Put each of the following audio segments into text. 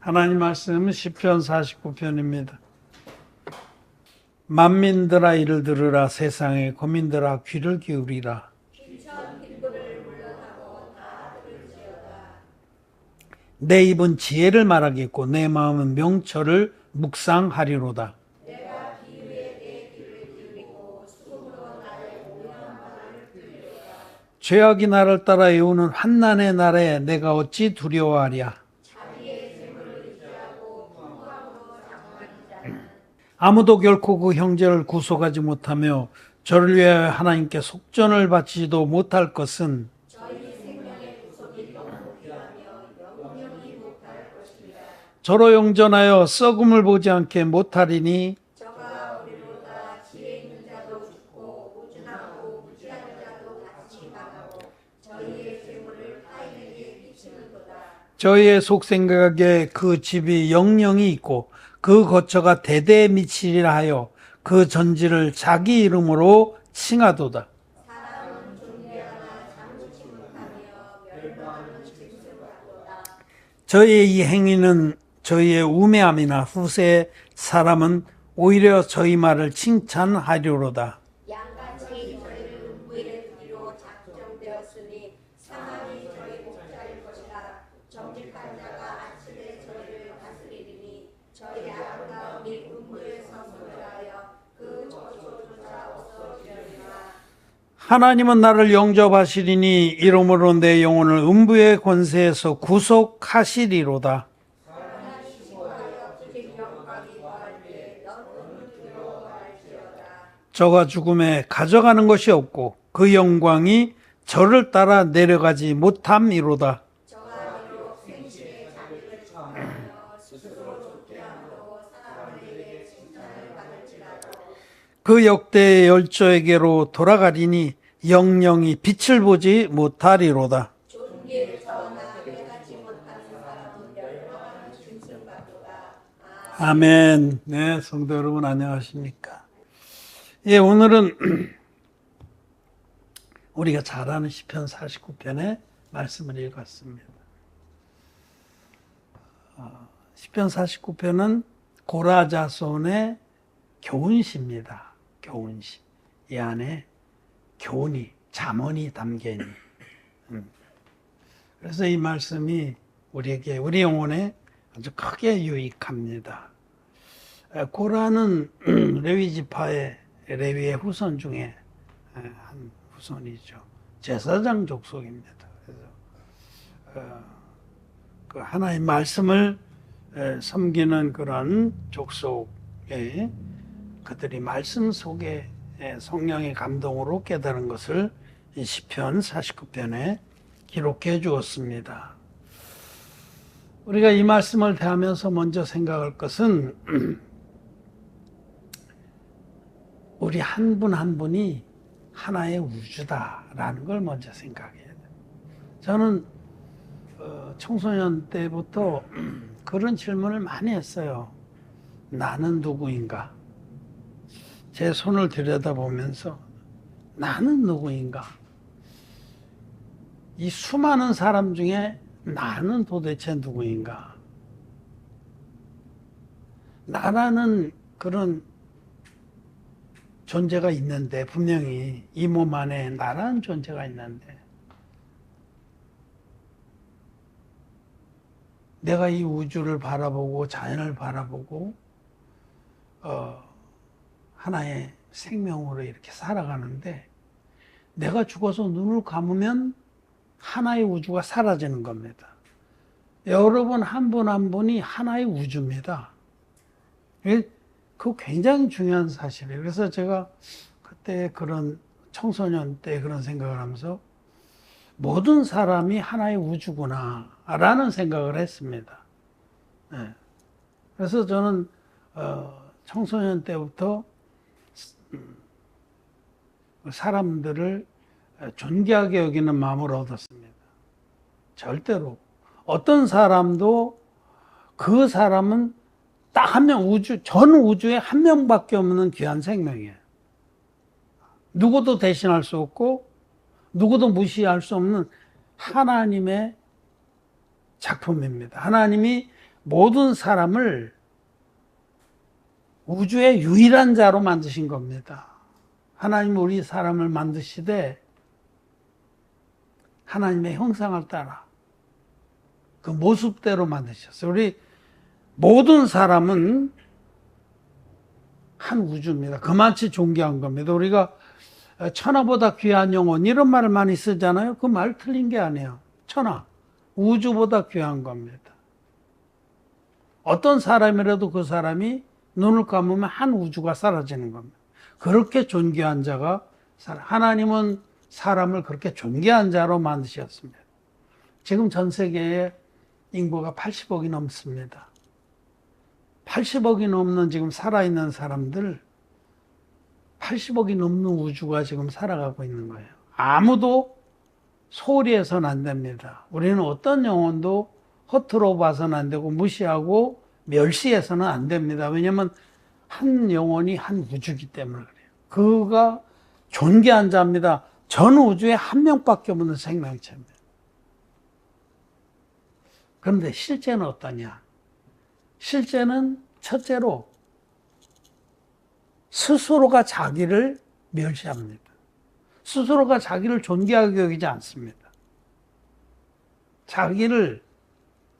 하나님 말씀은 시편 49편입니다. 만민들아 이를 들으라. 세상의 거민들아 귀를 기울이라. 내 입은 지혜를 말하겠고 내 마음은 명철을 묵상하리로다. 죄악이 나를 따라 애우는 환난의 날에 내가 어찌 두려워하랴. 아무도 결코 그 형제를 구속하지 못하며 저를 위하여 하나님께 속전을 바치지도 못할 것은 저로 영전하여 썩음을 보지 않게 못하리니 저희의 속생각에 그 집이 영영이 있고 그 거처가 대대에 미치리라 하여 그 전지를 자기 이름으로 칭하도다. 저희의 이 행위는 저희의 우매함이나 후세 사람은 오히려 저희 말을 칭찬하리로다. 양같이 저희를 음부의 두기로 작정되었으니 사망이 저희 목자일 것이라. 정직한 자가 아침에 저희를 다스리리니 저희 아름다움이 음부에서 소멸하여 그 저주조차 없어지리라. 하나님은 나를 영접하시리니 이러므로 내 영혼을 음부의 권세에서 구속하시리로다. 저가 죽음에 가져가는 것이 없고 그 영광이 저를 따라 내려가지 못함이로다. 그 역대의 열조에게로 돌아가리니 영영이 빛을 보지 못하리로다. 아멘. 네, 성도 여러분 안녕하십니까? 예, 오늘은 우리가 잘 아는 시편 49편의 말씀을 읽었습니다. 시편 49편은 고라자손의 교훈시입니다. 교훈시. 이 안에 교훈이, 잠언이 담겨 있는. 그래서 이 말씀이 우리에게, 우리 영혼에 아주 크게 유익합니다. 고라는 레위 지파의 레위의 후손 중에 한 후손이죠. 제사장 족속입니다. 그래서 그 하나의 말씀을 섬기는 그런 족속에 그들이 말씀 속에 성령의 감동으로 깨달은 것을 이 시편 49편에 기록해 주었습니다. 우리가 이 말씀을 대하면서 먼저 생각할 것은 우리 한 분 한 분이 하나의 우주다라는 걸 먼저 생각해야 돼요. 저는 청소년 때부터 그런 질문을 많이 했어요. 나는 누구인가? 제 손을 들여다보면서 나는 누구인가? 이 수많은 사람 중에 나는 도대체 누구인가? 나라는 그런 존재가 있는데, 분명히 이 몸 안에 나라는 존재가 있는데, 내가 이 우주를 바라보고 자연을 바라보고 하나의 생명으로 이렇게 살아가는데, 내가 죽어서 눈을 감으면 하나의 우주가 사라지는 겁니다. 여러분 한 분 한 분이 하나의 우주입니다. 그거 굉장히 중요한 사실이에요. 그래서 제가 그때 그런 청소년 때 그런 생각을 하면서 모든 사람이 하나의 우주구나 라는 생각을 했습니다. 네. 그래서 저는 청소년 때부터 사람들을 존귀하게 여기는 마음을 얻었습니다. 절대로 어떤 사람도 그 사람은 딱 한 명, 전 우주에 한 명밖에 없는 귀한 생명이에요. 누구도 대신할 수 없고 누구도 무시할 수 없는 하나님의 작품입니다. 하나님이 모든 사람을 우주의 유일한 자로 만드신 겁니다. 하나님 우리 사람을 만드시되 하나님의 형상을 따라 그 모습대로 만드셨어요. 우리 모든 사람은 한 우주입니다. 그만치 존귀한 겁니다. 우리가 천하보다 귀한 영혼 이런 말을 많이 쓰잖아요. 그 말 틀린 게 아니에요. 천하, 우주보다 귀한 겁니다. 어떤 사람이라도 그 사람이 눈을 감으면 한 우주가 사라지는 겁니다. 그렇게 존귀한 자가 하나님은 사람을 그렇게 존귀한 자로 만드셨습니다. 지금 전 세계의 인구가 80억이 넘습니다. 80억이 넘는 지금 살아있는 사람들 80억이 넘는 우주가 지금 살아가고 있는 거예요. 아무도 소홀히 해서는 안 됩니다. 우리는 어떤 영혼도 허투루 봐서는 안 되고 무시하고 멸시해서는 안 됩니다. 왜냐하면 한 영혼이 한 우주이기 때문에 그래요. 그가 존귀한 자입니다. 전 우주에 한 명밖에 없는 생명체입니다. 그런데 실제는 어떠냐? 실제는 첫째로 스스로가 자기를 멸시합니다. 스스로가 자기를 존귀하게 여기지 않습니다. 자기를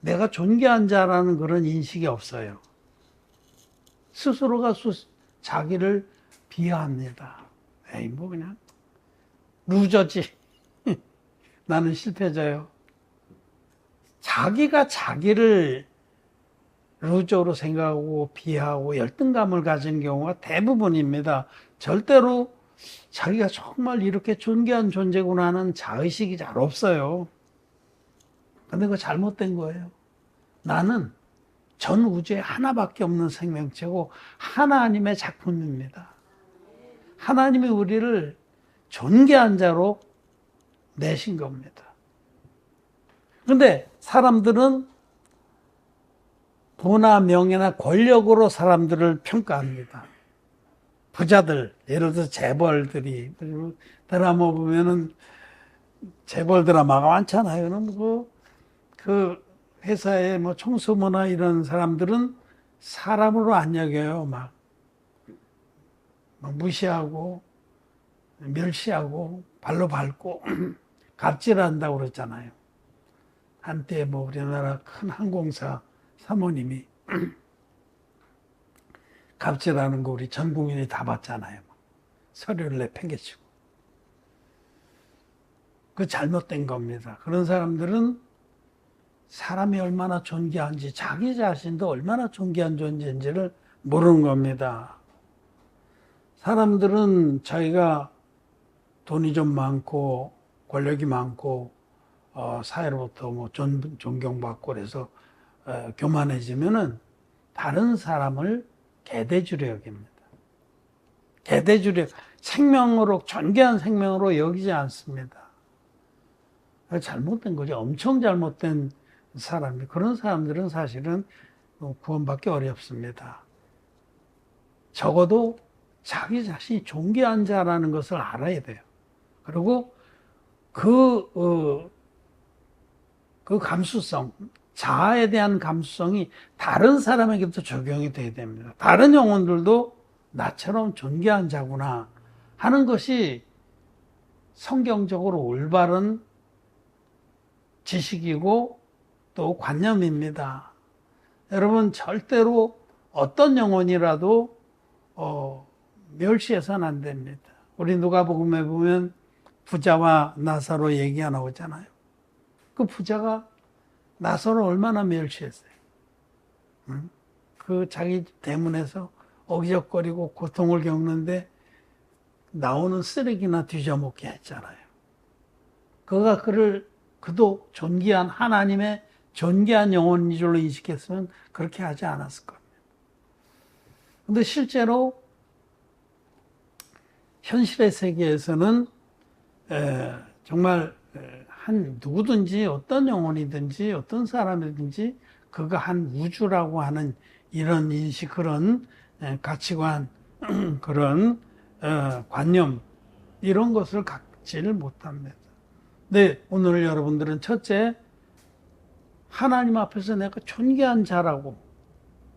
내가 존귀한 자라는 그런 인식이 없어요. 스스로가 자기를 비하합니다. 에이, 뭐 그냥 루저지. 나는 실패자요. 자기가 자기를 루저로 생각하고 비하하고 열등감을 가진 경우가 대부분입니다. 절대로 자기가 정말 이렇게 존귀한 존재구나 하는 자의식이 잘 없어요. 근데 그거 잘못된 거예요. 나는 전 우주에 하나밖에 없는 생명체고 하나님의 작품입니다. 하나님이 우리를 존귀한 자로 내신 겁니다. 그런데 사람들은 부나 명예나 권력으로 사람들을 평가합니다. 부자들, 예를 들어서 재벌들이, 드라마 보면은 재벌 드라마가 많잖아요. 그럼 그 회사의 뭐 총수모나 이런 사람들은 사람으로 안 여겨요. 막 무시하고, 멸시하고, 발로 밟고, 갑질한다고 그랬잖아요. 한때 뭐 우리나라 큰 항공사 사모님이 갑질하는 거 우리 전 국민이 다 봤잖아요. 서류를 내팽개치고. 그 잘못된 겁니다. 그런 사람들은 사람이 얼마나 존귀한지, 자기 자신도 얼마나 존귀한 존재인지를 모르는 겁니다. 사람들은 자기가 돈이 좀 많고 권력이 많고 사회로부터 뭐 존경받고 그래서 교만해지면은 다른 사람을 개돼지로 여깁니다. 개돼지로 생명으로 존귀한 생명으로 여기지 않습니다. 잘못된 거죠. 엄청 잘못된 사람이. 그런 사람들은 사실은 구원받기 어렵습니다. 적어도 자기 자신이 존귀한 자라는 것을 알아야 돼요. 그리고 그 감수성, 자아에 대한 감수성이 다른 사람에게도 적용이 돼야 됩니다. 다른 영혼들도 나처럼 존귀한 자구나 하는 것이 성경적으로 올바른 지식이고 또 관념입니다. 여러분 절대로 어떤 영혼이라도 멸시해서는 안 됩니다. 우리 누가복음에 보면 부자와 나사로 얘기가 나오잖아요. 그 부자가 나사로 얼마나 멸시했어요. 그 자기 대문에서 어기적거리고 고통을 겪는데 나오는 쓰레기나 뒤져먹게 했잖아요. 그도 존귀한 하나님의 존귀한 영혼인 줄로 인식했으면 그렇게 하지 않았을 겁니다. 근데 실제로 현실의 세계에서는 정말 한 누구든지 어떤 영혼이든지 어떤 사람이든지 그가 한 우주라고 하는 이런 인식, 그런 가치관, 그런 관념 이런 것을 갖지를 못합니다. 네, 오늘 여러분들은 첫째 하나님 앞에서 내가 존귀한 자라고,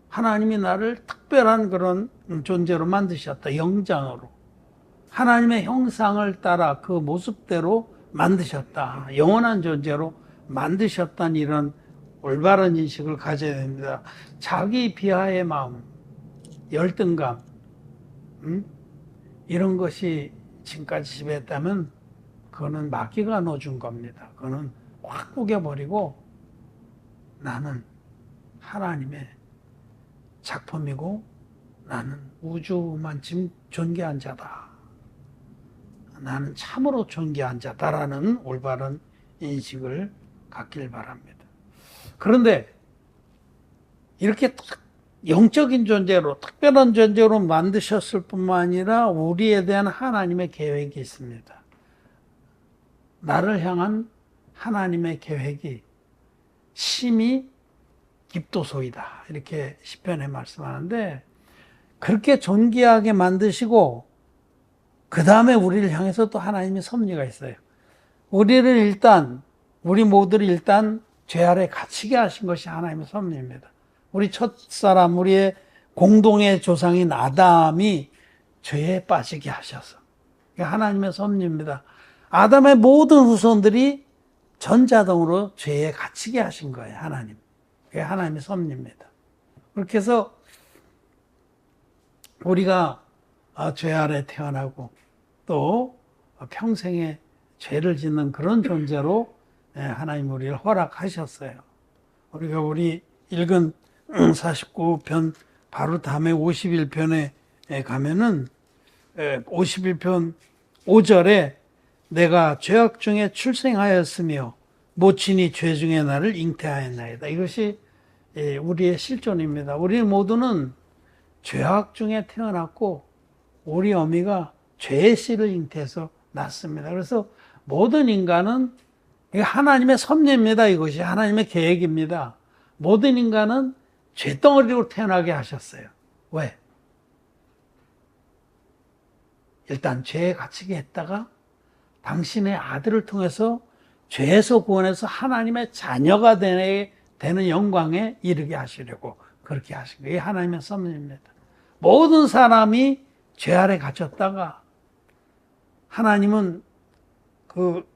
하나님이 나를 특별한 그런 존재로 만드셨다. 영장으로. 하나님의 형상을 따라 그 모습대로 만드셨다. 영원한 존재로 만드셨다는 이런 올바른 인식을 가져야 됩니다. 자기 비하의 마음, 열등감, 이런 것이 지금까지 지배했다면 그거는 마귀가 넣어준 겁니다. 그거는 확 구겨버리고 나는 하나님의 작품이고 나는 우주만큼 존귀한 자다. 나는 참으로 존귀한 자다라는 올바른 인식을 갖길 바랍니다. 그런데 이렇게 영적인 존재로, 특별한 존재로 만드셨을 뿐만 아니라 우리에 대한 하나님의 계획이 있습니다. 나를 향한 하나님의 계획이 심히 깊도소이다. 이렇게 시편에 말씀하는데, 그렇게 존귀하게 만드시고 그 다음에 우리를 향해서 또 하나님의 섭리가 있어요. 우리 모두를 일단 죄 아래 갇히게 하신 것이 하나님의 섭리입니다. 우리 첫사람, 우리의 공동의 조상인 아담이 죄에 빠지게 하셔서, 이게 하나님의 섭리입니다. 아담의 모든 후손들이 전자동으로 죄에 갇히게 하신 거예요, 하나님. 그게 하나님의 섭리입니다. 그렇게 해서 우리가 죄 아래 태어나고 또 평생에 죄를 짓는 그런 존재로 하나님 우리를 허락하셨어요. 우리가 우리 읽은 49편 바로 다음에 51편에 가면은 51편 5절에 내가 죄악 중에 출생하였으며 모친이 죄 중에 나를 잉태하였나이다. 이것이 우리의 실존입니다. 우리 모두는 죄악 중에 태어났고 우리 어미가 죄의 씨를 잉태해서 낳습니다. 그래서 모든 인간은 하나님의 섭리입니다. 이것이 하나님의 계획입니다. 모든 인간은 죄덩어리로 태어나게 하셨어요. 왜? 일단 죄에 갇히게 했다가 당신의 아들을 통해서 죄에서 구원해서 하나님의 자녀가 되는 영광에 이르게 하시려고 그렇게 하신 거예요. 이게 하나님의 섭리입니다. 모든 사람이 죄 아래 갇혔다가 하나님은 그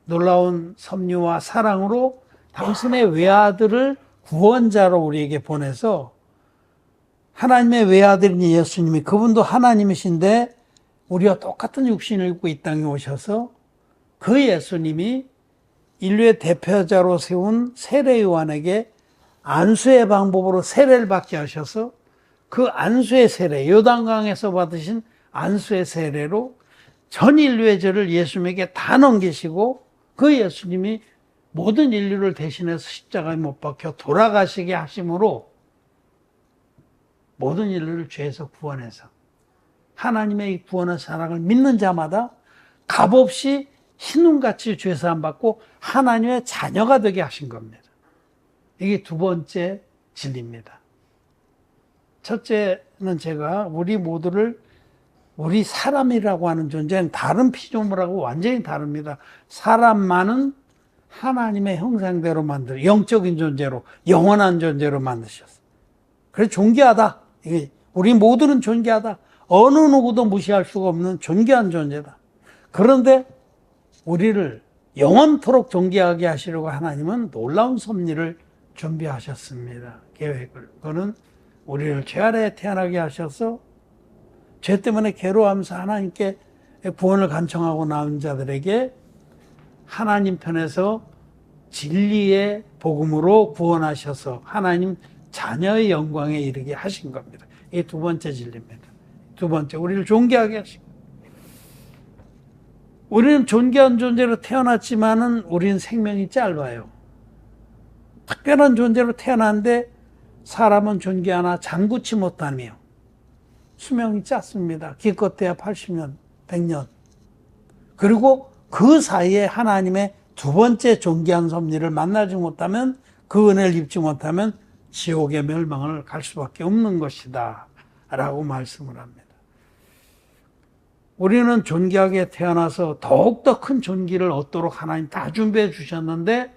놀라운 섭리와 사랑으로 당신의 외아들을 구원자로 우리에게 보내서 하나님의 외아들인 예수님이, 그분도 하나님이신데 우리와 똑같은 육신을 입고 이 땅에 오셔서 그 예수님이 인류의 대표자로 세운 세례 요한에게 안수의 방법으로 세례를 받게 하셔서 그 안수의 세례, 요단강에서 받으신 안수의 세례로 전 인류의 죄를 예수님에게 다 넘기시고 그 예수님이 모든 인류를 대신해서 십자가에 못 박혀 돌아가시게 하심으로 모든 인류를 죄에서 구원해서 하나님의 이 구원의 사랑을 믿는 자마다 값없이 신눈같이 죄사함 받고 하나님의 자녀가 되게 하신 겁니다. 이게 두 번째 진리입니다. 첫째는 제가 우리 모두를, 우리 사람이라고 하는 존재는 다른 피조물하고 완전히 다릅니다. 사람만은 하나님의 형상대로 만들어 영적인 존재로, 영원한 존재로 만드셨어요. 그래서 존귀하다. 우리 모두는 존귀하다. 어느 누구도 무시할 수가 없는 존귀한 존재다. 그런데 우리를 영원토록 존귀하게 하시려고 하나님은 놀라운 섭리를 준비하셨습니다. 계획을. 그거는 우리를 죄 아래에 태어나게 하셔서 죄 때문에 괴로워하면서 하나님께 구원을 간청하고 나온 자들에게 하나님 편에서 진리의 복음으로 구원하셔서 하나님 자녀의 영광에 이르게 하신 겁니다. 이게 두 번째 진리입니다. 두 번째, 우리를 존귀하게 하신 겁니다. 우리는 존귀한 존재로 태어났지만은 우리는 생명이 짧아요. 특별한 존재로 태어났는데 사람은 존귀하나 장구치 못하며 수명이 짧습니다. 기껏해야 80년, 100년. 그리고 그 사이에 하나님의 두 번째 존귀한 섭리를 만나지 못하면, 그 은혜를 입지 못하면 지옥의 멸망을 갈 수밖에 없는 것이다 라고 말씀을 합니다. 우리는 존귀하게 태어나서 더욱더 큰 존귀를 얻도록 하나님 다 준비해 주셨는데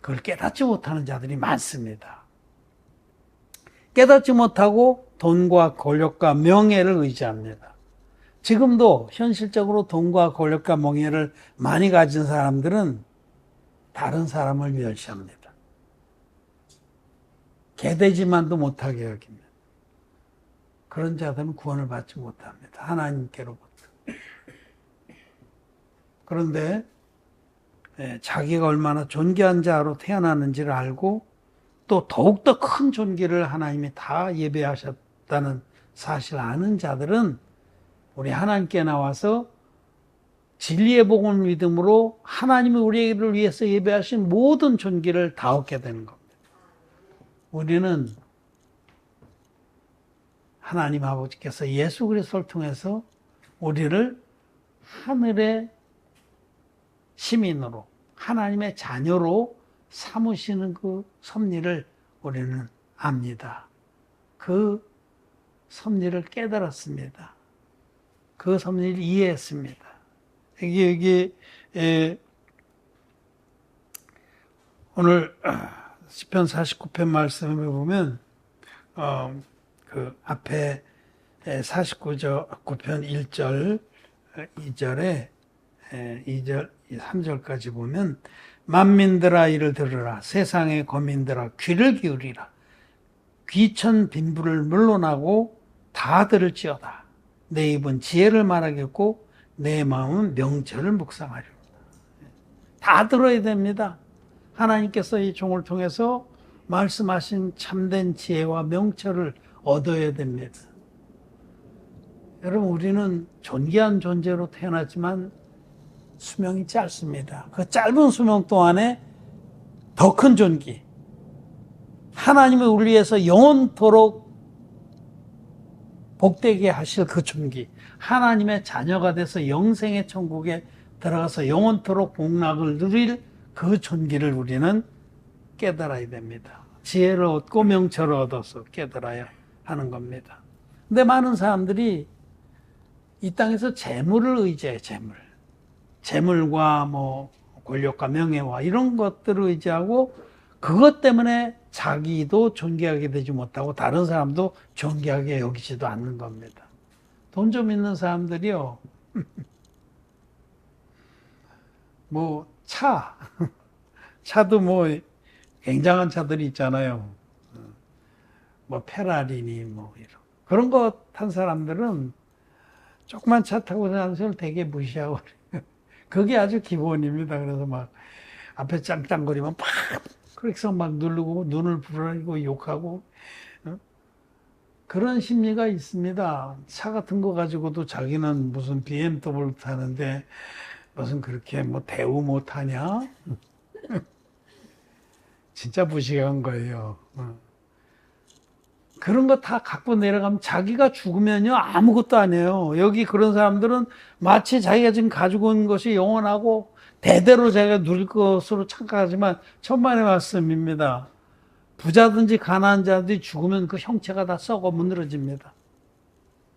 그걸 깨닫지 못하는 자들이 많습니다. 깨닫지 못하고 돈과 권력과 명예를 의지합니다. 지금도 현실적으로 돈과 권력과 명예를 많이 가진 사람들은 다른 사람을 멸시합니다. 개되지만도 못하게 여깁니다. 그런 자들은 구원을 받지 못합니다. 하나님께로부터. 그런데 자기가 얼마나 존귀한 자로 태어나는지를 알고 또 더욱더 큰 존귀를 하나님이 다 예배하셨다는 사실을 아는 자들은 우리 하나님께 나와서 진리의 복음을 믿음으로 하나님이 우리를 위해서 예배하신 모든 존귀를 다 얻게 되는 겁니다. 우리는 하나님 아버지께서 예수 그리스도를 통해서 우리를 하늘의 시민으로 하나님의 자녀로 삼으시는 그 섭리를 우리는 압니다. 그 섭리를 깨달았습니다. 그 섭리를 이해했습니다. 여기 오늘 시편 49편 말씀을 보면 그 앞에 49편 1절 2절에 2절 3절까지 보면 만민들아 이를 들으라 세상의 거민들아 귀를 기울이라 귀천 빈부를 물러나고 다 들을지어다 내 입은 지혜를 말하겠고 내 마음은 명철을 묵상하리로다. 다 들어야 됩니다. 하나님께서 이 종을 통해서 말씀하신 참된 지혜와 명철을 얻어야 됩니다. 여러분 우리는 존귀한 존재로 태어났지만 수명이 짧습니다. 그 짧은 수명 동안에 더 큰 존귀, 하나님이 우리 위해서 영원토록 복되게 하실 그 존귀, 하나님의 자녀가 돼서 영생의 천국에 들어가서 영원토록 복락을 누릴 그 존귀를 우리는 깨달아야 됩니다. 지혜를 얻고 명철을 얻어서 깨달아야 하는 겁니다. 근데 많은 사람들이 이 땅에서 재물을 의지해, 재물과 뭐 권력과 명예와 이런 것들을 의지하고 그것 때문에 자기도 존귀하게 되지 못하고 다른 사람도 존귀하게 여기지도 않는 겁니다. 돈 좀 있는 사람들이요. 뭐 차도 뭐 굉장한 차들이 있잖아요. 뭐 페라리니 뭐 이런 그런 거 탄 사람들은 조그만 차 타고 다니는 사람을 되게 무시하고 그게 아주 기본입니다. 그래서 막 앞에 짱짱거리면 팍 클릭선 막 누르고 눈을 부라리고 욕하고 그런 심리가 있습니다. 차 같은 거 가지고도 자기는 무슨 BMW 타는데 무슨 그렇게 뭐 대우 못하냐? 진짜 무식한 거예요. 그런 거 다 갖고 내려가면 자기가 죽으면요 아무것도 아니에요. 여기 그런 사람들은 마치 자기가 지금 가지고 온 것이 영원하고 대대로 자기가 누릴 것으로 착각하지만 천만의 말씀입니다. 부자든지 가난한 자들이 죽으면 그 형체가 다 썩어 무너집니다.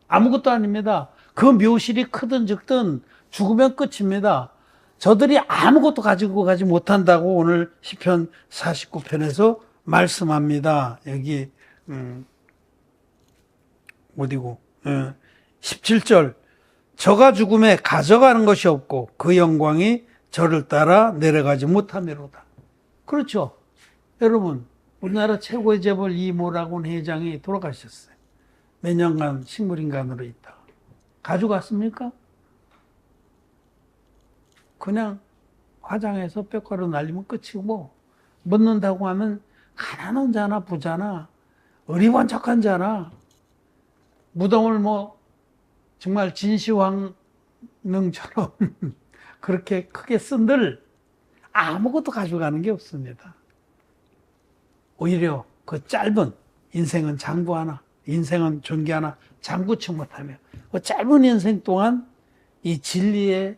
아무것도 아닙니다. 그 묘실이 크든 적든 죽으면 끝입니다. 저들이 아무것도 가지고 가지 못한다고 오늘 시편 49편에서 말씀합니다. 여기 어디고 17절 저가 죽음에 가져가는 것이 없고 그 영광이 저를 따라 내려가지 못하미로다. 그렇죠. 여러분 우리나라 최고의 재벌 이모라곤 회장이 돌아가셨어요. 몇 년간 식물인간으로 있다가 가져갔습니까? 그냥 화장해서 뼈가루 날리면 끝이고 묻는다고 하면 가난한 자나 부자나 의리번쩍한 자나 무덤을 뭐 정말 진시황릉처럼 그렇게 크게 쓴들 아무것도 가져가는 게 없습니다. 오히려 그 짧은 인생은 장부 하나, 인생은 존귀 하나 장구치 못하며 그 짧은 인생 동안 이 진리의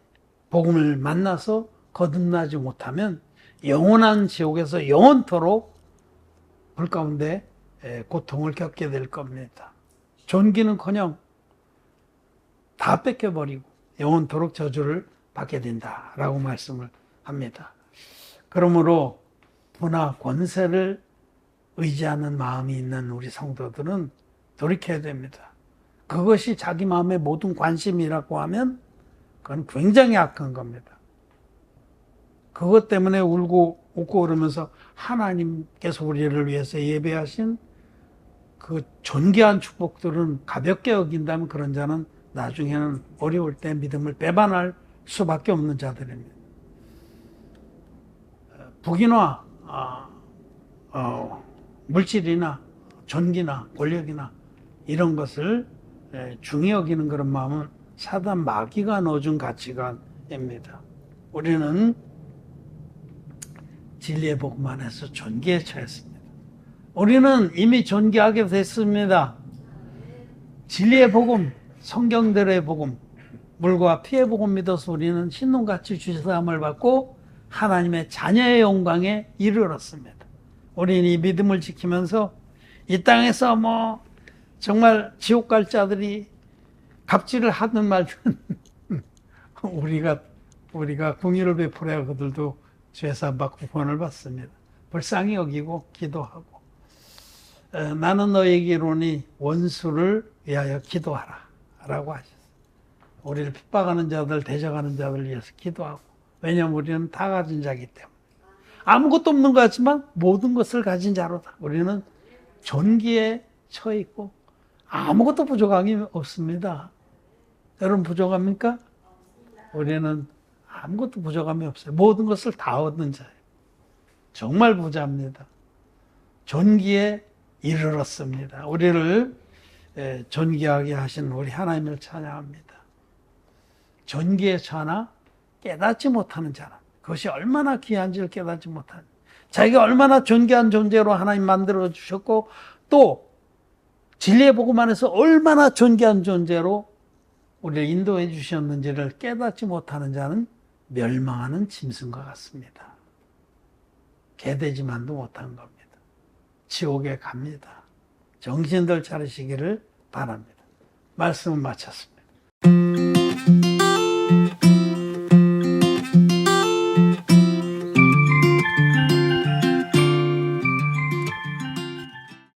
복음을 만나서 거듭나지 못하면 영원한 지옥에서 영원토록 불 가운데 고통을 겪게 될 겁니다. 존귀는커녕 다 뺏겨버리고 영원토록 저주를 받게 된다라고 말씀을 합니다. 그러므로 부나 권세를 의지하는 마음이 있는 우리 성도들은 돌이켜야 됩니다. 그것이 자기 마음의 모든 관심이라고 하면 그건 굉장히 악한 겁니다. 그것 때문에 울고 웃고 그러면서 하나님께서 우리를 위해서 예배하신 그 존귀한 축복들은 가볍게 여긴다면 그런 자는 나중에는 어려울 때 믿음을 배반할 수밖에 없는 자들입니다. 부귀나 물질이나 존귀나 권력이나 이런 것을 중히 여기는 그런 마음은 사단 마귀가 넣어준 가치관입니다. 우리는 진리의 복음 안에서 존귀에 처했습니다. 우리는 이미 존귀하게 됐습니다. 진리의 복음, 성경대로의 복음, 물과 피의 복음 믿어서 우리는 신론같이 주사함을 받고 하나님의 자녀의 영광에 이르렀습니다. 우리는 이 믿음을 지키면서 이 땅에서 정말 지옥 갈 자들이 갑질을 하든 말든 우리가 궁유를 베풀어야 그들도 죄사함 받고 구원을 받습니다. 불쌍히 여기고 기도하고 나는 너에게 이르노니 원수를 위하여 기도하라 라고 하셨어요. 우리를 핍박하는 자들, 대적하는 자들 위해서 기도하고, 왜냐하면 우리는 다 가진 자이기 때문에. 아무것도 없는 것 같지만 모든 것을 가진 자로다. 우리는 존귀에 처해 있고 아무것도 부족함이 없습니다. 여러분 부족합니까? 우리는 아무것도 부족함이 없어요. 모든 것을 다 얻는 자예요. 정말 부자입니다. 존귀에 이르렀습니다. 우리를 존귀하게 하신 우리 하나님을 찬양합니다. 존귀에 처하나 깨닫지 못하는 자는 그것이 얼마나 귀한지를 깨닫지 못하는, 자기가 얼마나 존귀한 존재로 하나님 만들어 주셨고 또 진리의 복음 안에서 얼마나 존귀한 존재로 우리를 인도해 주셨는지를 깨닫지 못하는 자는 멸망하는 짐승과 같습니다. 개되지만도 못한 겁니다. 지옥에 갑니다. 정신들 차리시기를 바랍니다. 말씀은 마쳤습니다.